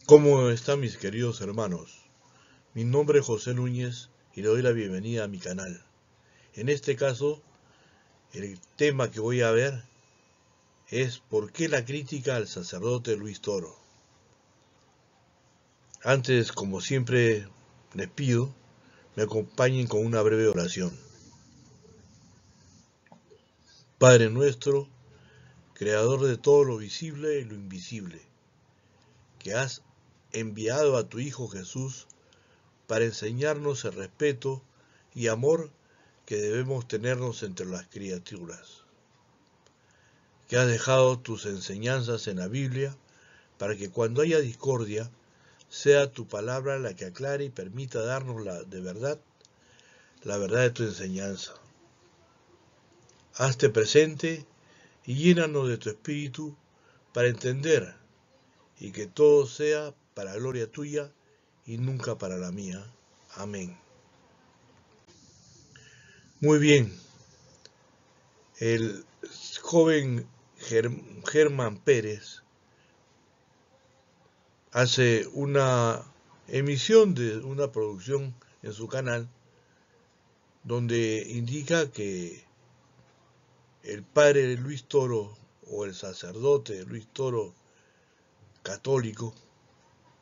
¿Cómo están mis queridos hermanos? Mi nombre es José Núñez y le doy la bienvenida a mi canal. En este caso, el tema que voy a ver es ¿por qué la crítica al sacerdote Luis Toro? Antes, como siempre, les pido, me acompañen con una breve oración. Padre nuestro, creador de todo lo visible y lo invisible, que has enviado a tu Hijo Jesús para enseñarnos el respeto y amor que debemos tenernos entre las criaturas, que has dejado tus enseñanzas en la Biblia para que cuando haya discordia sea tu palabra la que aclare y permita darnos la verdad de tu enseñanza. Hazte presente y llénanos de tu espíritu para entender y que todo sea para gloria tuya y nunca para la mía. Amén. Muy bien, el joven Germán Pérez hace una emisión de una producción en su canal donde indica que el padre Luis Toro o el sacerdote Luis Toro católico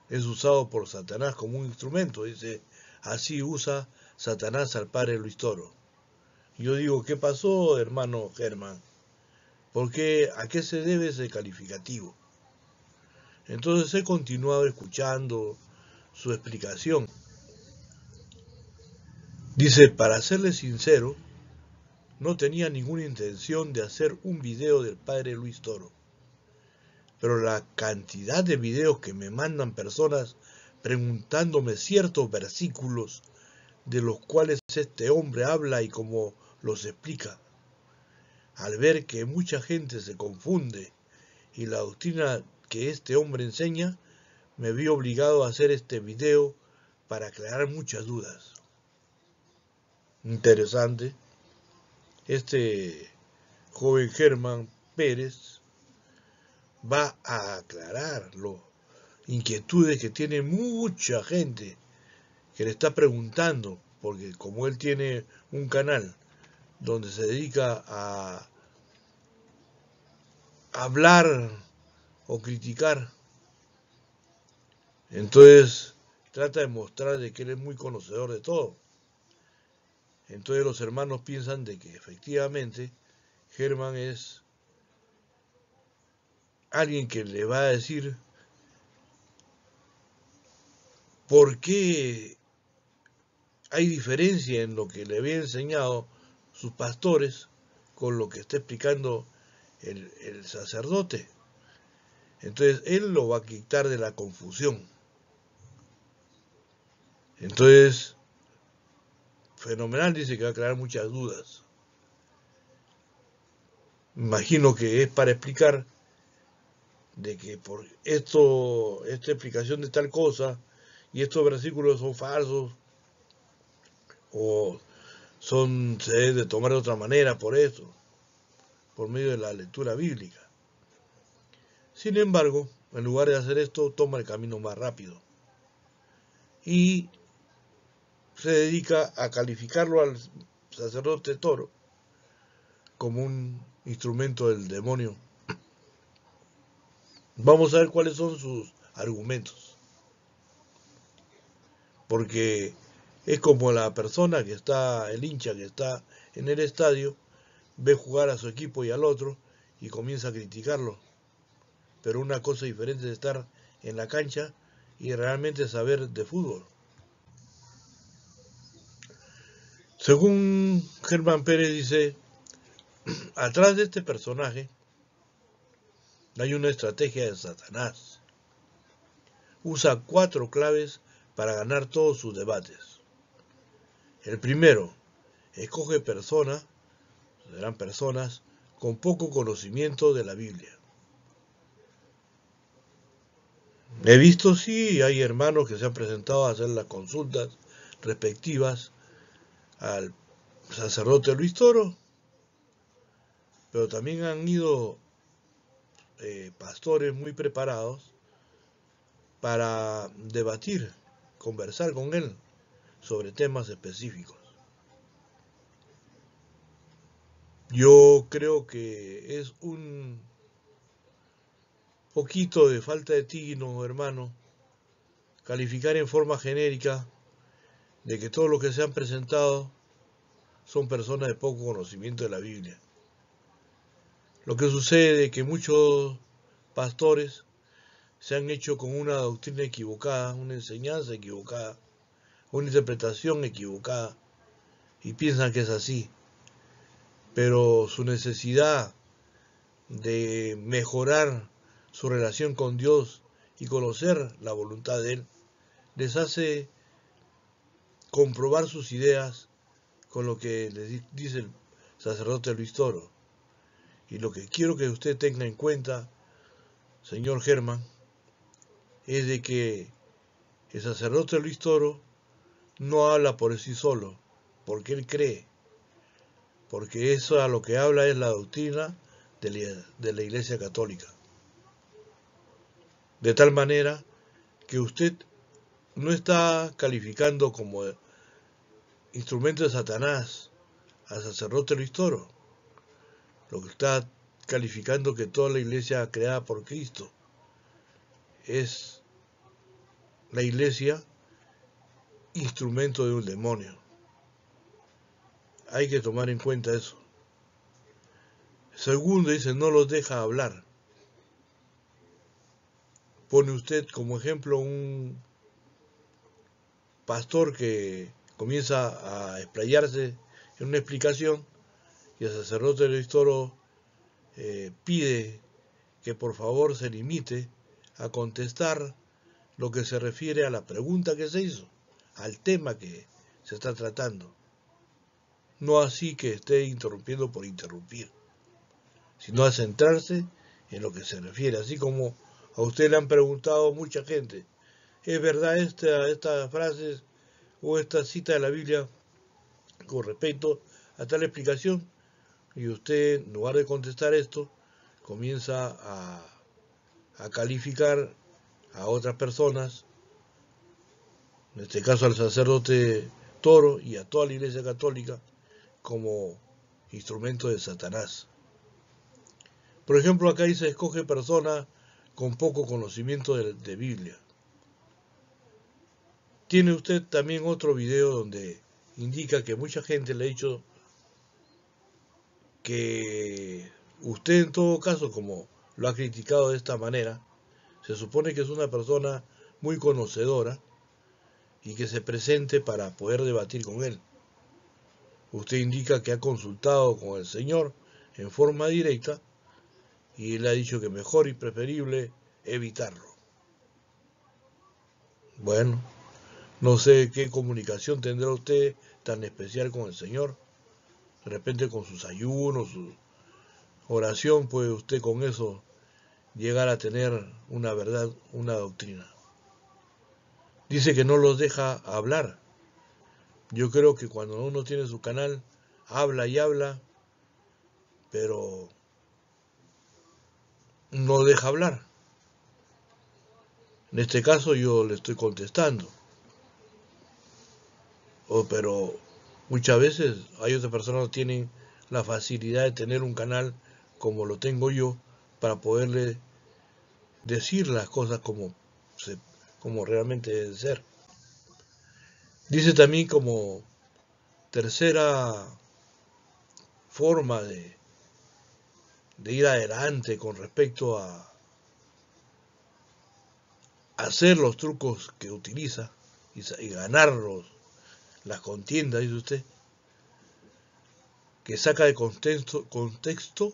es usado por Satanás como un instrumento. Dice, así usa Satanás al padre Luis Toro. Yo digo, ¿qué pasó, hermano Germán? ¿Por qué? ¿A qué se debe ese calificativo? Entonces he continuado escuchando su explicación. Dice, para serle sincero, no tenía ninguna intención de hacer un video del padre Luis Toro, pero la cantidad de videos que me mandan personas preguntándome ciertos versículos de los cuales este hombre habla y cómo los explica, al ver que mucha gente se confunde y la doctrina que este hombre enseña, me vi obligado a hacer este video para aclarar muchas dudas. Interesante. Este joven Germán Pérez va a aclarar las inquietudes que tiene mucha gente que le está preguntando, porque como él tiene un canal donde se dedica a hablar o criticar, entonces trata de mostrar de que él es muy conocedor de todo. Entonces los hermanos piensan de que efectivamente Germán es alguien que le va a decir por qué hay diferencia en lo que le había enseñado sus pastores con lo que está explicando el sacerdote. Entonces él lo va a quitar de la confusión. Entonces, fenomenal, dice que va a crear muchas dudas. Imagino que es para explicar de que por esta explicación de tal cosa y estos versículos son falsos o se debe de tomar de otra manera por eso, por medio de la lectura bíblica. Sin embargo, en lugar de hacer esto, toma el camino más rápido y se dedica a calificarlo al sacerdote Toro como un instrumento del demonio. Vamos a ver cuáles son sus argumentos, porque es como la persona que está, el hincha que está en el estadio, ve jugar a su equipo y al otro y comienza a criticarlo. Pero una cosa diferente es estar en la cancha y realmente saber de fútbol. Según Germán Pérez dice, atrás de este personaje hay una estrategia de Satanás. Usa 4 claves para ganar todos sus debates. El primero, escoge serán personas con poco conocimiento de la Biblia. He visto, sí, hay hermanos que se han presentado a hacer las consultas respectivas al sacerdote Luis Toro, pero también han ido pastores muy preparados para debatir, conversar con él sobre temas específicos. Yo creo que es un poquito de falta de tino, hermano, calificar en forma genérica de que todos los que se han presentado son personas de poco conocimiento de la Biblia. Lo que sucede es que muchos pastores se han hecho con una doctrina equivocada, una enseñanza equivocada, una interpretación equivocada, y piensan que es así. Pero su necesidad de mejorar su relación con Dios y conocer la voluntad de Él, les hace comprobar sus ideas con lo que les dice el sacerdote Luis Toro. Y lo que quiero que usted tenga en cuenta, señor Germán, es de que el sacerdote Luis Toro no habla por sí solo, porque él cree, porque eso a lo que habla es la doctrina de la Iglesia Católica. De tal manera que usted no está calificando como instrumento de Satanás al sacerdote Luis Toro, lo que está calificando que toda la iglesia creada por Cristo es la iglesia instrumento de un demonio. Hay que tomar en cuenta eso. Segundo, dice, no los deja hablar. Pone usted como ejemplo un pastor que comienza a explayarse en una explicación y el sacerdote Luis Toro pide que por favor se limite a contestar lo que se refiere a la pregunta que se hizo, al tema que se está tratando. No así que esté interrumpiendo por interrumpir, sino a centrarse en lo que se refiere. Así como a usted le han preguntado mucha gente, ¿es verdad esta frase o esta cita de la Biblia con respecto a tal explicación? Y usted, en lugar de contestar esto, comienza a calificar a otras personas, en este caso al sacerdote Toro y a toda la Iglesia Católica, como instrumento de Satanás. Por ejemplo, acá dice, escoge personas con poco conocimiento de Biblia. Tiene usted también otro video donde indica que mucha gente le ha dicho que usted en todo caso, como lo ha criticado de esta manera, se supone que es una persona muy conocedora y que se presente para poder debatir con él. Usted indica que ha consultado con el Señor en forma directa y él ha dicho que mejor y preferible evitarlo. Bueno, no sé qué comunicación tendrá usted tan especial con el Señor. De repente con sus ayunos, su oración, puede usted con eso llegar a tener una verdad, una doctrina. Dice que no los deja hablar. Yo creo que cuando uno tiene su canal, habla y habla, pero no deja hablar. En este caso yo le estoy contestando. Pero muchas veces hay otras personas que tienen la facilidad de tener un canal como lo tengo yo para poderle decir las cosas como realmente deben ser. Dice también como tercera forma de ir adelante con respecto a hacer los trucos que utiliza y ganar las contiendas, dice usted, que saca de contexto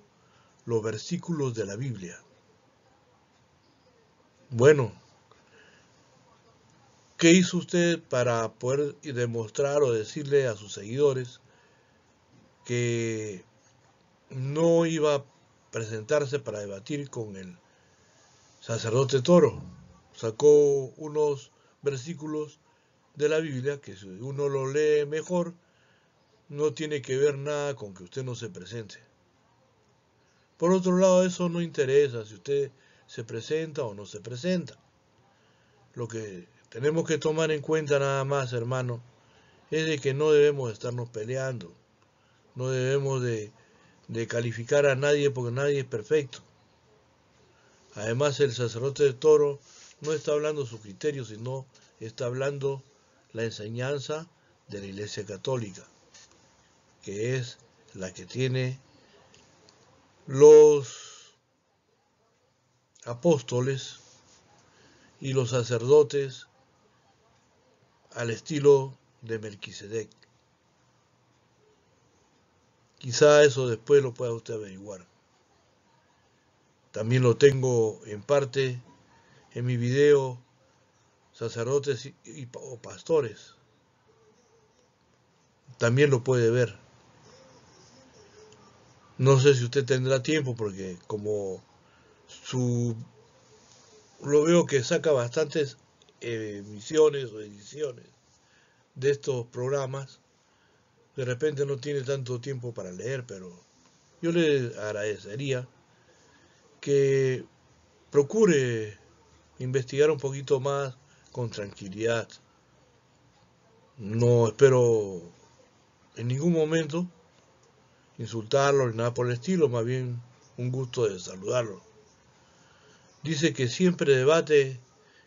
los versículos de la Biblia. Bueno, ¿qué hizo usted para poder demostrar o decirle a sus seguidores que no iba a presentarse para debatir con el sacerdote Toro? Sacó unos versículos de la Biblia que si uno lo lee mejor, no tiene que ver nada con que usted no se presente. Por otro lado, eso no interesa si usted se presenta o no se presenta. lo que tenemos que tomar en cuenta nada más, hermano, es de que no debemos estarnos peleando, no debemos de calificar a nadie porque nadie es perfecto. Además, el sacerdote de Toro no está hablando su criterio, sino está hablando la enseñanza de la Iglesia Católica, que es la que tiene los apóstoles y los sacerdotes al estilo de Melquisedec. Quizá eso después lo pueda usted averiguar. También lo tengo en parte en mi video Sacerdotes o Pastores. También lo puede ver. No sé si usted tendrá tiempo porque como lo veo que saca bastantes emisiones o ediciones de estos programas, de repente no tiene tanto tiempo para leer, pero yo le agradecería que procure investigar un poquito más con tranquilidad. No espero en ningún momento insultarlo ni nada por el estilo, más bien un gusto de saludarlo. Dice que siempre debate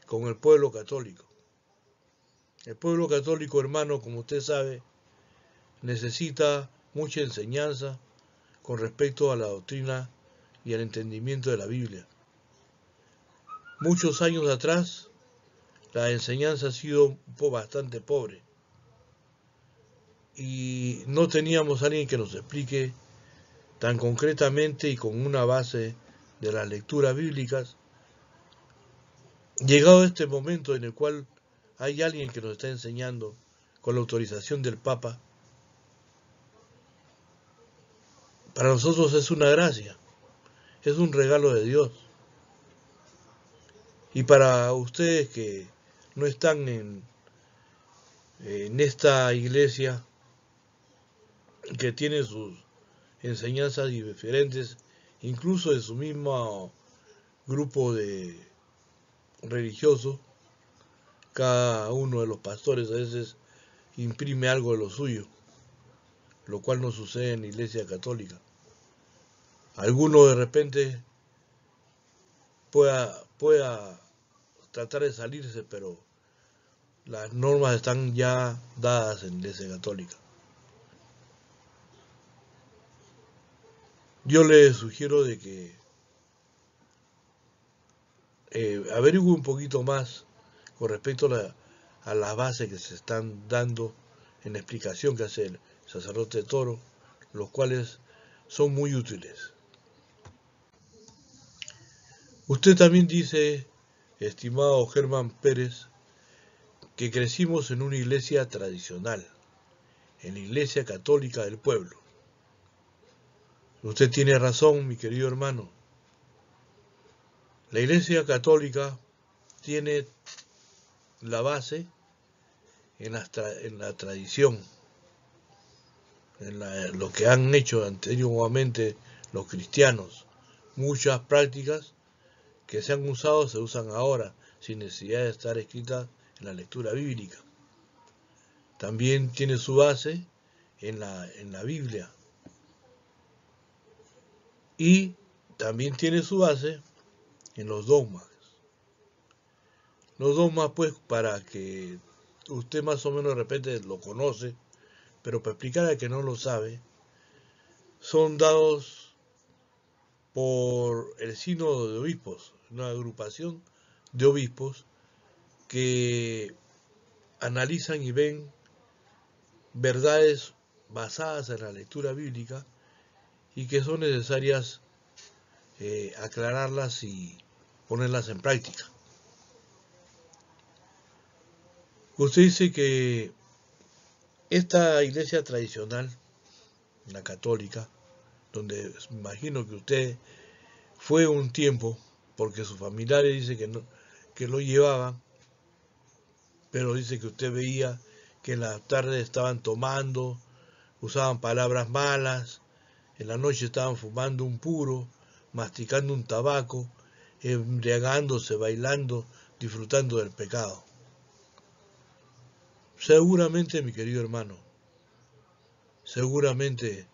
con el pueblo católico. El pueblo católico, hermano, como usted sabe, necesita mucha enseñanza con respecto a la doctrina y al entendimiento de la Biblia. Muchos años atrás, la enseñanza ha sido bastante pobre y no teníamos a alguien que nos explique tan concretamente y con una base de las lecturas bíblicas. Llegado este momento en el cual hay alguien que nos está enseñando con la autorización del Papa, para nosotros es una gracia, es un regalo de Dios. Y para ustedes que no están en esta iglesia, que tiene sus enseñanzas diferentes, incluso de su mismo grupo de religiosos, cada uno de los pastores a veces imprime algo de lo suyo, lo cual no sucede en la Iglesia Católica. Alguno de repente pueda tratar de salirse, pero las normas están ya dadas en la Iglesia Católica. Yo le sugiero de que averigüe un poquito más con respecto a las bases que se están dando en la explicación que hace el sacerdote Toro, los cuales son muy útiles. Usted también dice, estimado Germán Pérez, que crecimos en una iglesia tradicional, en la Iglesia Católica del pueblo. Usted tiene razón, mi querido hermano. La Iglesia Católica tiene la base en la tradición, en lo que han hecho anteriormente los cristianos. Muchas prácticas que se han usado se usan ahora, sin necesidad de estar escritas en la lectura bíblica. También tiene su base en la Biblia. Y también tiene su base en los dogmas. Los dogmas, pues, para que usted más o menos de repente lo conoce, pero para explicar a que no lo sabe, son dados por el sínodo de obispos, una agrupación de obispos que analizan y ven verdades basadas en la lectura bíblica y que son necesarias aclararlas y ponerlas en práctica. Usted dice que esta iglesia tradicional, la católica, donde imagino que usted fue un tiempo, porque sus familiares dicen que lo llevaban, pero dice que usted veía que en la tarde estaban tomando, usaban palabras malas, en la noche estaban fumando un puro, masticando un tabaco, embriagándose, bailando disfrutando del pecado. Seguramente, mi querido hermano, seguramente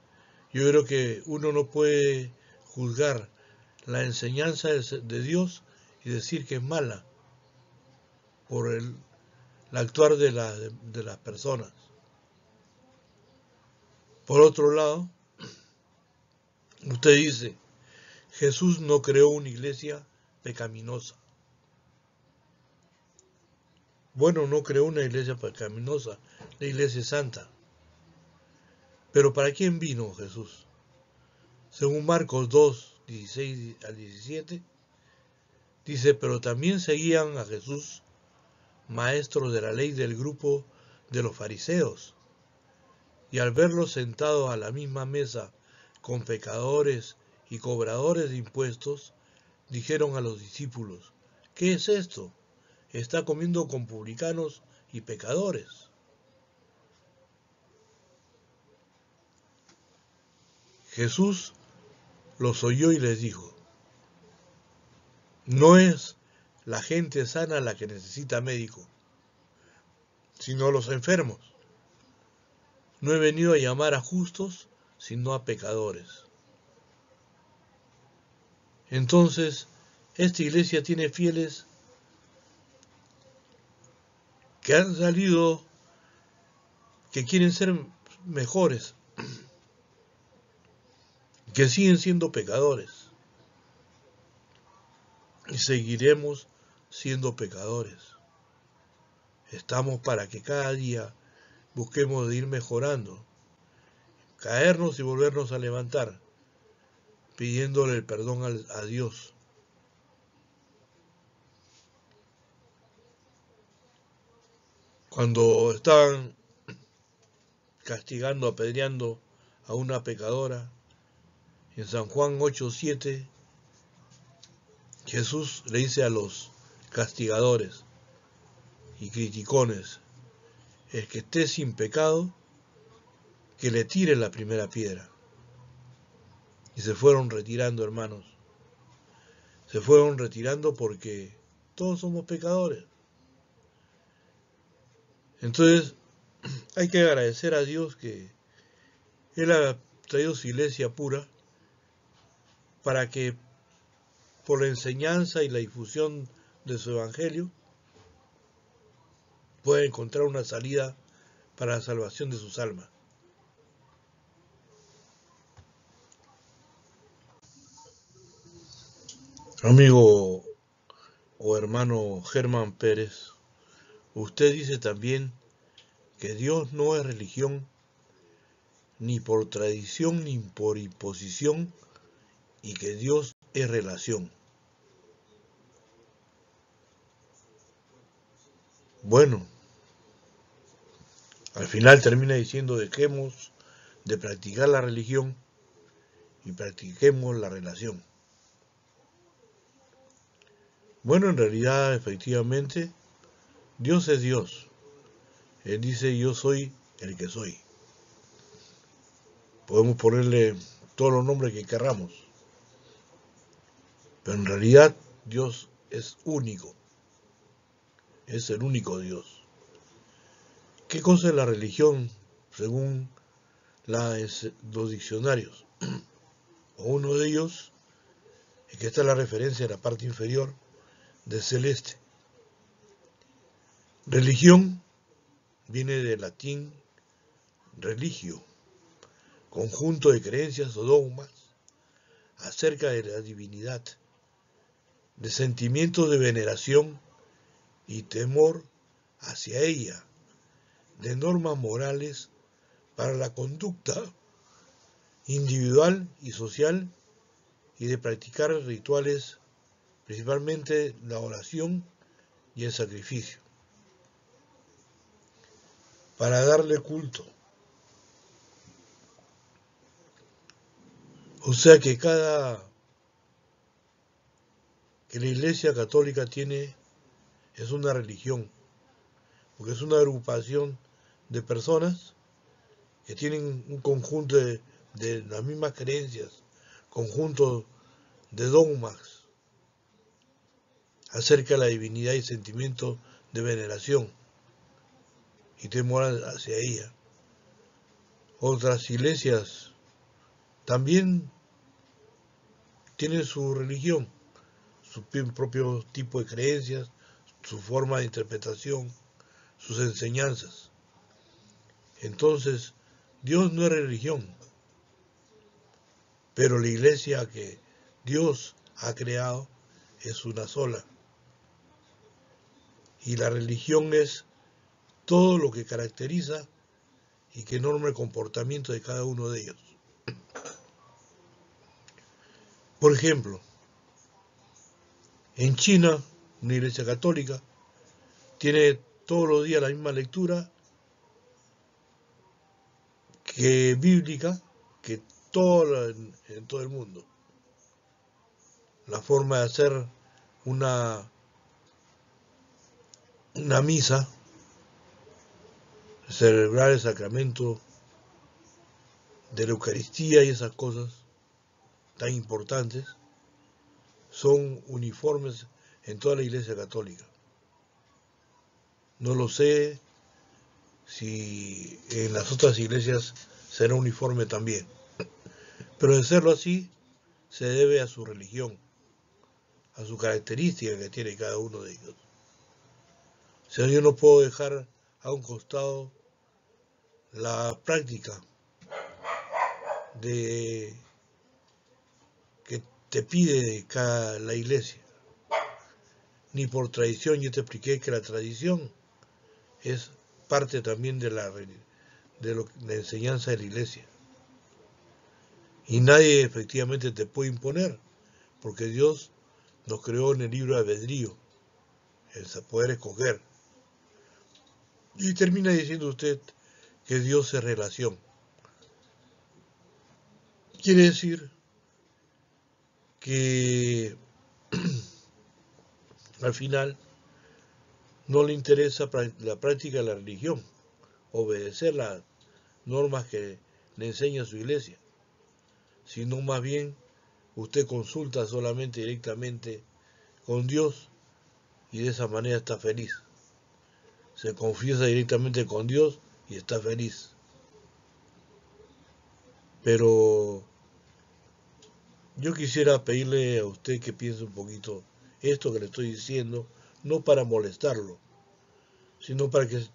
yo creo que uno no puede juzgar la enseñanza de Dios y decir que es mala por el actuar de las personas. Por otro lado, usted dice, Jesús no creó una iglesia pecaminosa. Bueno, no creó una iglesia pecaminosa, la iglesia es santa. Pero ¿para quién vino Jesús? Según Marcos 2, 16 al 17, dice, pero también seguían a Jesús maestros de la ley del grupo de los fariseos, y al verlo sentado a la misma mesa con pecadores y cobradores de impuestos, dijeron a los discípulos, ¿qué es esto? Está comiendo con publicanos y pecadores. Jesús los oyó y les dijo, no es la gente sana la que necesita médico, sino los enfermos. No he venido a llamar a justos, sino a pecadores. Entonces, esta iglesia tiene fieles que han salido, que quieren ser mejores, que siguen siendo pecadores. Y seguiremos siendo pecadores. Estamos para que cada día busquemos de ir mejorando, caernos y volvernos a levantar, pidiéndole el perdón a Dios. Cuando estaban castigando, apedreando a una pecadora, en San Juan 8:7, Jesús le dice a los castigadores y criticones, el que esté sin pecado, que le tire la primera piedra. Y se fueron retirando, hermanos. Se fueron retirando porque todos somos pecadores. Entonces, hay que agradecer a Dios que Él ha traído su iglesia pura para que por la enseñanza y la difusión de su evangelio pueda encontrar una salida para la salvación de sus almas. Amigo o hermano Germán Pérez, usted dice también que Dios no es religión, ni por tradición ni por imposición, y que Dios es relación. Bueno, al final termina diciendo dejemos de practicar la religión y practiquemos la relación. Bueno, en realidad, efectivamente, Dios es Dios. Él dice yo soy el que soy. Podemos ponerle todos los nombres que querramos, pero en realidad Dios es único. Es el único Dios. ¿Qué cosa es la religión según los diccionarios? Uno de ellos es que está la referencia en la parte inferior de celeste. Religión viene del latín religio, conjunto de creencias o dogmas acerca de la divinidad, de sentimientos de veneración y temor hacia ella, de normas morales para la conducta individual y social y de practicar rituales, principalmente la oración y el sacrificio, para darle culto. O sea que la Iglesia Católica es una religión, porque es una agrupación de personas que tienen un conjunto de las mismas creencias, conjunto de dogmas acerca de la divinidad y sentimiento de veneración y temor hacia ella. Otras iglesias también tienen su religión, su propio tipo de creencias, su forma de interpretación, sus enseñanzas. Entonces, Dios no es religión, pero la iglesia que Dios ha creado es una sola. Y la religión es todo lo que caracteriza y que norma el comportamiento de cada uno de ellos. Por ejemplo, en China, una iglesia católica tiene todos los días la misma lectura que bíblica que en todo el mundo. La forma de hacer una misa, celebrar el sacramento de la Eucaristía y esas cosas tan importantes, son uniformes en toda la Iglesia Católica. No lo sé si en las otras iglesias será uniforme también, pero de serlo así se debe a su religión, a su característica que tiene cada uno de ellos. O sea, yo no puedo dejar a un costado la práctica de que te pide la iglesia, ni por tradición. Yo te expliqué que la tradición es parte también de la enseñanza de la iglesia, y nadie efectivamente te puede imponer, porque Dios nos creó en el libre albedrío, el poder escoger. Y termina diciendo usted que Dios es relación. Quiere decir que al final no le interesa la práctica de la religión, obedecer las normas que le enseña su iglesia, sino más bien usted consulta solamente directamente con Dios y de esa manera está feliz. Se confiesa directamente con Dios y está feliz. Pero yo quisiera pedirle a usted que piense un poquito esto que le estoy diciendo, no para molestarlo, sino para que,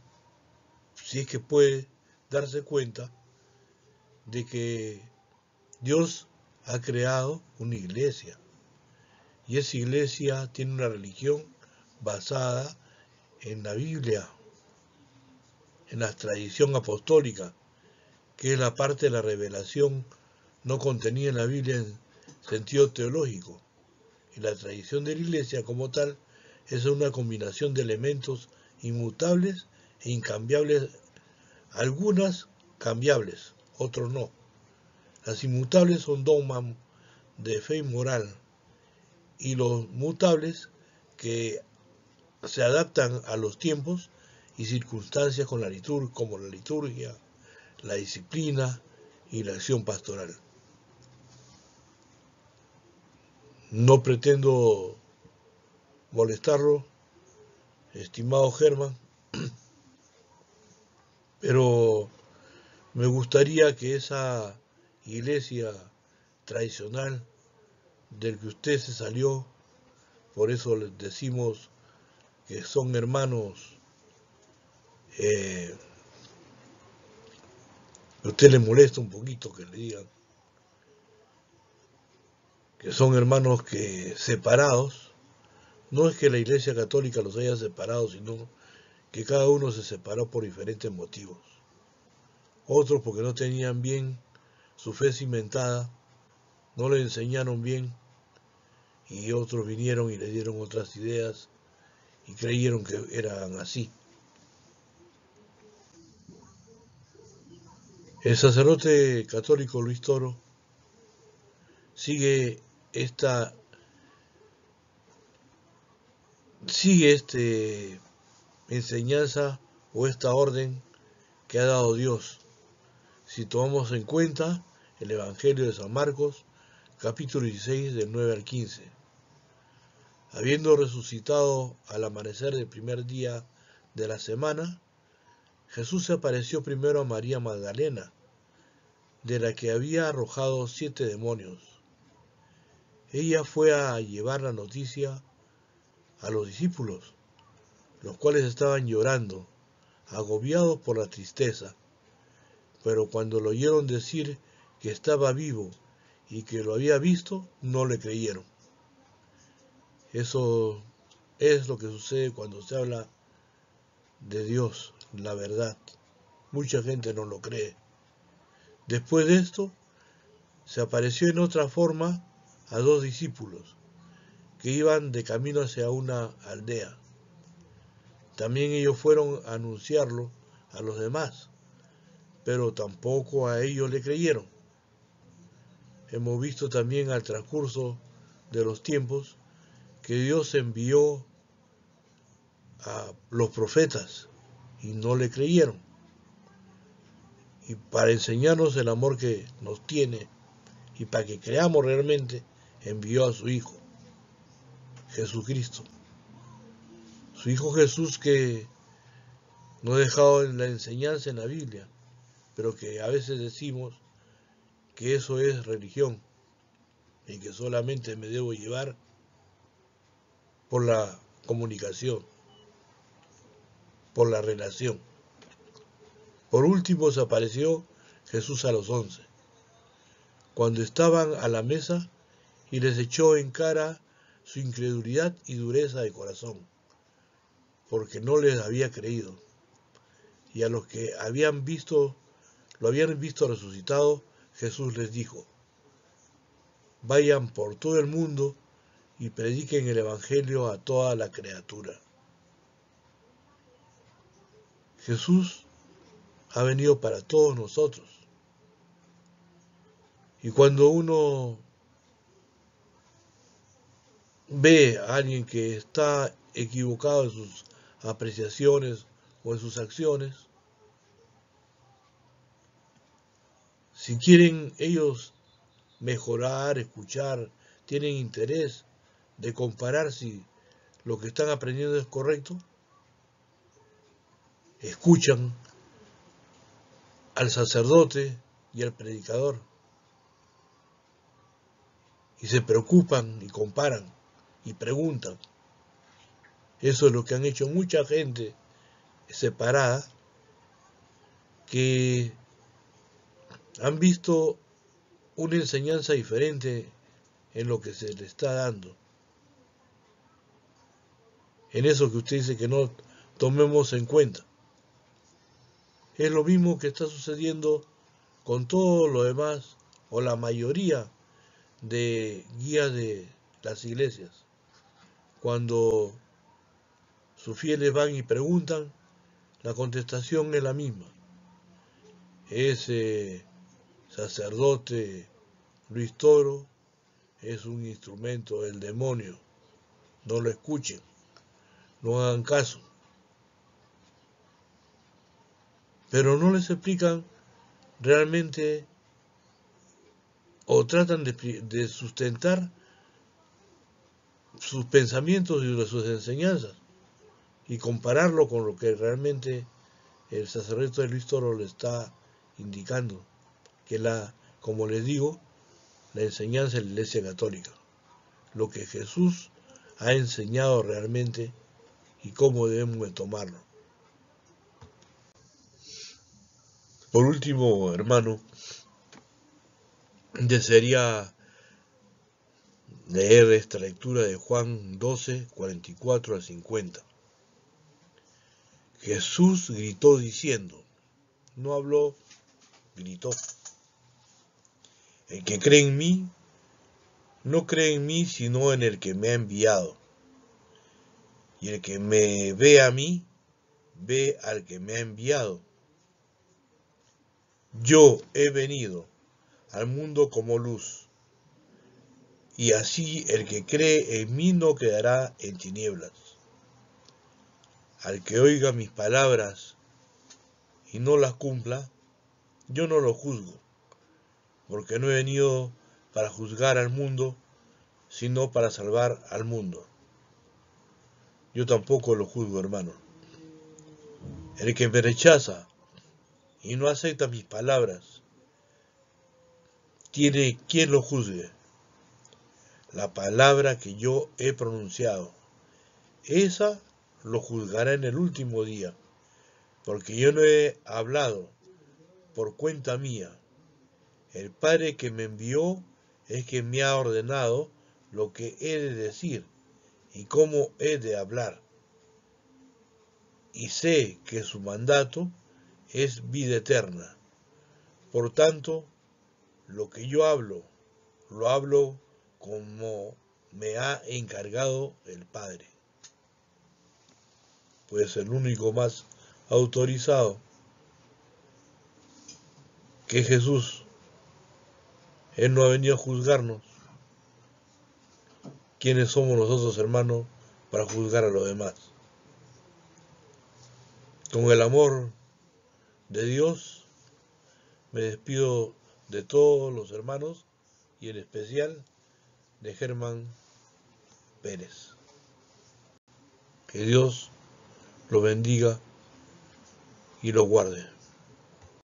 si es que puede, darse cuenta de que Dios ha creado una iglesia, y esa iglesia tiene una religión basada en la Biblia, en la tradición apostólica, que es la parte de la revelación no contenida en la Biblia en sentido teológico. Y la tradición de la iglesia como tal es una combinación de elementos inmutables e incambiables, algunas cambiables, otros no. Las inmutables son dogmas de fe y moral, y los mutables que se adaptan a los tiempos y circunstancias como la liturgia, la disciplina y la acción pastoral. No pretendo molestarlo, estimado Germán, pero me gustaría que esa iglesia tradicional del que usted se salió, por eso les decimos que son hermanos, a usted le molesta un poquito que le digan que son hermanos que separados. No es que la Iglesia Católica los haya separado, sino que cada uno se separó por diferentes motivos. Otros porque no tenían bien su fe cimentada, no le enseñaron bien, y otros vinieron y le dieron otras ideas y creyeron que eran así. El sacerdote católico Luis Toro sigue esta enseñanza o esta orden que ha dado Dios. Si tomamos en cuenta el Evangelio de San Marcos, capítulo 16, del 9 al 15. Habiendo resucitado al amanecer del primer día de la semana, Jesús se apareció primero a María Magdalena, de la que había arrojado 7 demonios. Ella fue a llevar la noticia a los discípulos, los cuales estaban llorando, agobiados por la tristeza. Pero cuando lo oyeron decir que estaba vivo y que lo había visto, no le creyeron. Eso es lo que sucede cuando se habla de Dios, la verdad. Mucha gente no lo cree. Después de esto, se apareció en otra forma a 2 discípulos que iban de camino hacia una aldea. También ellos fueron a anunciarlo a los demás, pero tampoco a ellos le creyeron. Hemos visto también al transcurso de los tiempos que Dios envió a los profetas y no le creyeron. Y para enseñarnos el amor que nos tiene y para que creamos realmente, envió a su Hijo, Jesucristo. Su Hijo Jesús, que nos ha dejado la enseñanza en la Biblia, pero que a veces decimos que eso es religión y que solamente me debo llevar por la comunicación, por la relación. Por último se apareció Jesús a los 11, cuando estaban a la mesa, y les echó en cara su incredulidad y dureza de corazón, porque no les había creído. Y a los que lo habían visto resucitado, Jesús les dijo: vayan por todo el mundo y prediquen el Evangelio a toda la criatura. Jesús ha venido para todos nosotros. Y cuando uno ve a alguien que está equivocado en sus apreciaciones o en sus acciones, si quieren ellos mejorar, escuchar, tienen interés de comparar si lo que están aprendiendo es correcto, escuchan al sacerdote y al predicador y se preocupan y comparan y preguntan. Eso es lo que han hecho mucha gente separada, que han visto una enseñanza diferente en lo que se le está dando. En eso que usted dice que no tomemos en cuenta. Es lo mismo que está sucediendo con todo lo demás, o la mayoría de guías de las iglesias. Cuando sus fieles van y preguntan, la contestación es la misma. Ese sacerdote Luis Toro es un instrumento del demonio. No lo escuchen, no hagan caso. Pero no les explican realmente o tratan de sustentar sus pensamientos y sus enseñanzas y compararlo con lo que realmente el sacerdote de Luis Toro le está indicando, que como les digo, la enseñanza de la Iglesia Católica, lo que Jesús ha enseñado realmente y cómo debemos de tomarlo. Por último, hermano, desearía leer esta lectura de Juan 12, 44 al 50. Jesús gritó diciendo, no habló, gritó: el que cree en mí, no cree en mí sino en el que me ha enviado. Y el que me ve a mí, ve al que me ha enviado. Yo he venido al mundo como luz, y así el que cree en mí no quedará en tinieblas. Al que oiga mis palabras y no las cumpla, yo no lo juzgo, porque no he venido para juzgar al mundo, sino para salvar al mundo. yo tampoco lo juzgo, hermano. El que me rechaza y no acepta mis palabras, tiene quien lo juzgue. La palabra que yo he pronunciado, esa lo juzgará en el último día, porque yo no he hablado por cuenta mía. El Padre que me envió es quien me ha ordenado lo que he de decir y cómo he de hablar. Y sé que su mandato es vida eterna. Por tanto, lo que yo hablo, lo hablo como me ha encargado el Padre, pues el único más autorizado que Jesús. Él no ha venido a juzgarnos. ¿Quiénes somos nosotros, hermanos, para juzgar a los demás? Con el amor de Dios, me despido de todos los hermanos y en especial de Germán Pérez. Que Dios lo bendiga y lo guarde.